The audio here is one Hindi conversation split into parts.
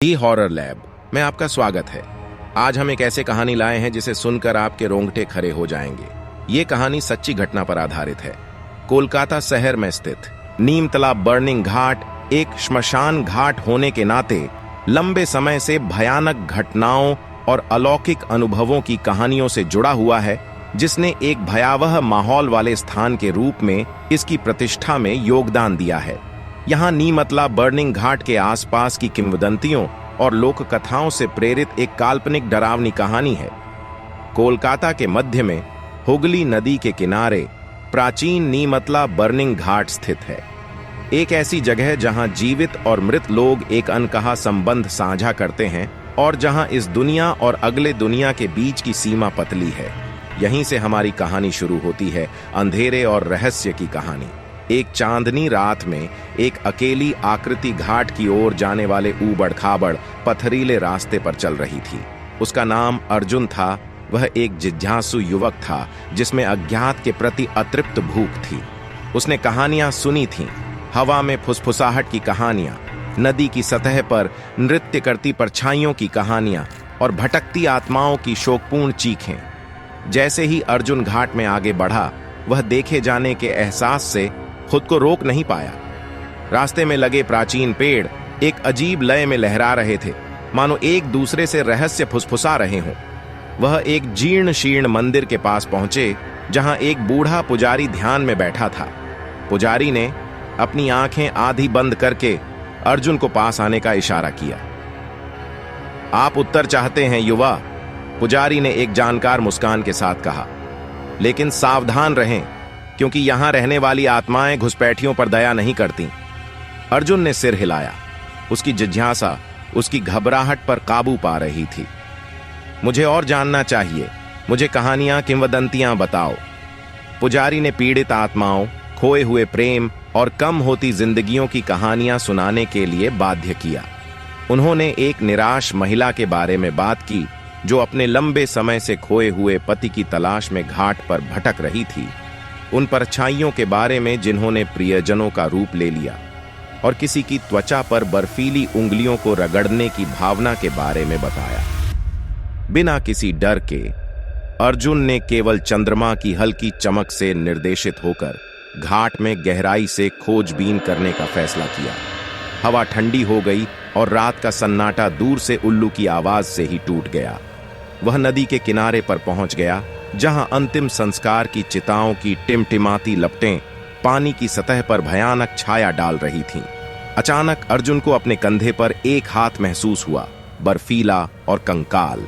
ही हॉरर लैब में आपका स्वागत है। आज हम एक ऐसे कहानी लाए हैं जिसे सुनकर आपके रोंगटे खड़े हो जाएंगे। ये कहानी सच्ची घटना पर आधारित है। कोलकाता शहर में स्थित नीम तालाब बर्निंग घाट एक श्मशान घाट होने के नाते लंबे समय से भयानक घटनाओं और अलौकिक अनुभवों की कहानियों से जुड़ा हुआ है, जिसने एक भयावह माहौल वाले स्थान के रूप में इसकी प्रतिष्ठा में योगदान दिया है। यहाँ नीम तालाब बर्निंग घाट के आसपास की किंवदंतियों और लोक कथाओं से प्रेरित एक काल्पनिक डरावनी कहानी है। कोलकाता के मध्य में हुगली नदी के किनारे प्राचीन नीम तालाब बर्निंग घाट स्थित है। एक ऐसी जगह जहां जीवित और मृत लोग एक अनकहा संबंध साझा करते हैं और जहां इस दुनिया और अगले दुनिया के बीच की सीमा पतली है। यहीं से हमारी कहानी शुरू होती है, अंधेरे और रहस्य की कहानी। एक चांदनी रात में एक अकेली आकृति घाट की ओर जाने वाले ऊबड़ खाबड़ पथरीले रास्ते पर चल रही थी। उसका नाम अर्जुन था। वह एक जिज्ञासु युवक था जिसमें अज्ञात के प्रति अतृप्त भूख थी। उसने कहानियां सुनी थीं, हवा में फुसफुसाहट की कहानियां, नदी की सतह पर नृत्य करती परछाइयों की कहानियां और भटकती आत्माओं की शोकपूर्ण चीखें। जैसे ही अर्जुन घाट में आगे बढ़ा, वह देखे जाने के एहसास से खुद को रोक नहीं पाया। रास्ते में लगे प्राचीन पेड़ एक अजीब लय में लहरा रहे थे, मानो एक दूसरे से रहस्य फुसफुसा रहे हों। वह एक जीर्ण शीर्ण मंदिर के पास पहुंचे, जहां एक बूढ़ा पुजारी ध्यान में बैठा था। पुजारी ने अपनी आंखें आधी बंद करके अर्जुन को पास आने का इशारा किया। आप उत्तर चाहते हैं युवा, पुजारी ने एक जानकार मुस्कान के साथ कहा। लेकिन सावधान रहें, क्योंकि यहां रहने वाली आत्माएं घुसपैठियों पर दया नहीं करती। अर्जुन ने सिर हिलाया। उसकी जिज्ञासा उसकी घबराहट पर काबू पा रही थी। मुझे और जानना चाहिए, मुझे कहानियां किंवदंतियां बताओ। पुजारी ने पीड़ित आत्माओं, खोए हुए प्रेम और कम होती जिंदगियों की कहानियां सुनाने के लिए बाध्य किया। उन्होंने एक निराश महिला के बारे में बात की, जो अपने लंबे समय से खोए हुए पति की तलाश में घाट पर भटक रही थी। उन परछाइयों के बारे में जिन्होंने प्रियजनों का रूप ले लिया, और किसी की त्वचा पर बर्फीली उंगलियों को रगड़ने की भावना के बारे में बताया। बिना किसी डर के अर्जुन ने केवल चंद्रमा की हल्की चमक से निर्देशित होकर घाट में गहराई से खोजबीन करने का फैसला किया। हवा ठंडी हो गई और रात का सन्नाटा दूर से उल्लू की आवाज से ही टूट गया। वह नदी के किनारे पर पहुंच गया, जहां अंतिम संस्कार की चिताओं की टिमटिमाती लपटें पानी की सतह पर भयानक छाया डाल रही थीं। अचानक अर्जुन को अपने कंधे पर एक हाथ महसूस हुआ, बर्फीला और कंकाल।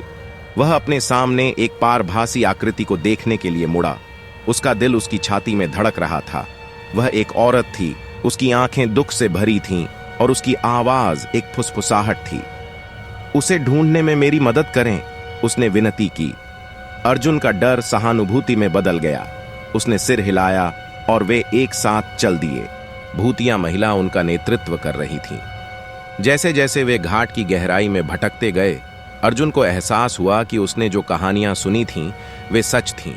वह अपने सामने एक पारभासी आकृति को देखने के लिए मुड़ा। उसका दिल उसकी छाती में धड़क रहा था। वह एक औरत थी, उसकी आंखें दुख से भरी थीं और उसकी आवाज एक फुसफुसाहट थी। उसे ढूंढने में मेरी मदद करें, उसने विनती की। अर्जुन का डर सहानुभूति में बदल गया। उसने सिर हिलाया और वे एक साथ चल दिए। भूतिया महिला उनका नेतृत्व कर रही थी। जैसे जैसे वे घाट की गहराई में भटकते गए, अर्जुन को एहसास हुआ कि उसने जो कहानियां सुनी थीं, वे सच थीं।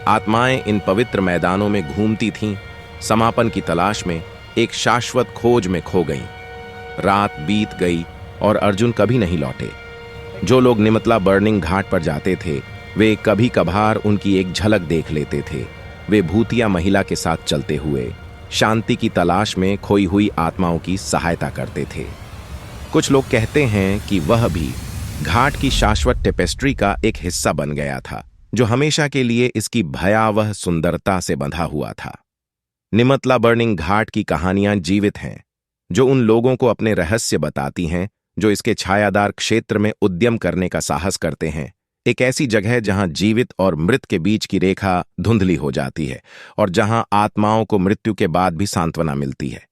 आत्माएं इन पवित्र मैदानों में घूमती थीं, समापन की तलाश में, एक शाश्वत खोज में खो गईं। रात बीत गई और अर्जुन कभी नहीं लौटे। जो लोग नीम तालाब बर्निंग घाट पर जाते थे, वे कभी कभार उनकी एक झलक देख लेते थे। वे भूतिया महिला के साथ चलते हुए शांति की तलाश में खोई हुई आत्माओं की सहायता करते थे। कुछ लोग कहते हैं कि वह भी घाट की शाश्वत टेपेस्ट्री का एक हिस्सा बन गया था, जो हमेशा के लिए इसकी भयावह सुंदरता से बंधा हुआ था। नीम तालाब बर्निंग घाट की कहानियां जीवित हैं, जो उन लोगों को अपने रहस्य बताती हैं जो इसके छायादार क्षेत्र में उद्यम करने का साहस करते हैं। एक ऐसी जगह जहां जीवित और मृत के बीच की रेखा धुंधली हो जाती है और जहां आत्माओं को मृत्यु के बाद भी सांत्वना मिलती है।